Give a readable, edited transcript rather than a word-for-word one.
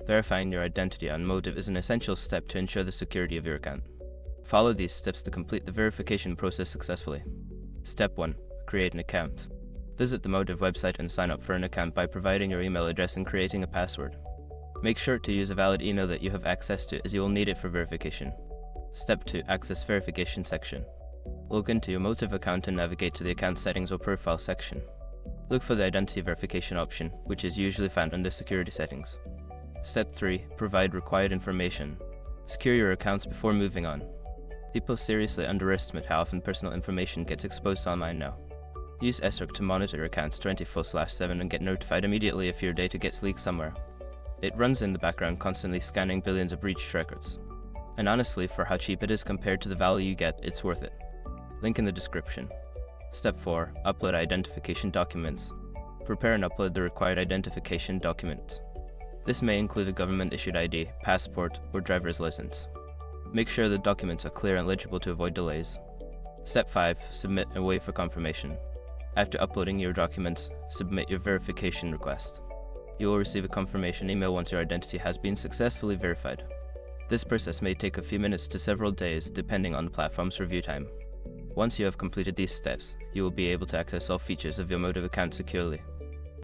Verifying your identity on Motive is an essential step to ensure the security of your account. Follow these steps to complete the verification process successfully. Step 1. Create an account. Visit the Motive website and sign up for an account by providing your email address and creating a password. Make sure to use a valid email that you have access to, as you will need it for verification. Step 2. Access verification section. Log into your Motive account and navigate to the account settings or profile section. Look for the identity verification option, which is usually found under security settings. Step 3. Provide required information. Secure your accounts before moving on. People seriously underestimate how often personal information gets exposed online now. Use SRC to monitor accounts 24/7 and get notified immediately if your data gets leaked somewhere. It runs in the background, constantly scanning billions of breached records. And honestly, for how cheap it is compared to the value you get, it's worth it. Link in the description. Step 4. Upload identification documents. Prepare and upload the required identification documents. This may include a government-issued ID, passport, or driver's license. Make sure the documents are clear and legible to avoid delays. Step 5. Submit and wait for confirmation. After uploading your documents, submit your verification request. You will receive a confirmation email once your identity has been successfully verified. This process may take a few minutes to several days, depending on the platform's review time. Once you have completed these steps, you will be able to access all features of your Motive account securely.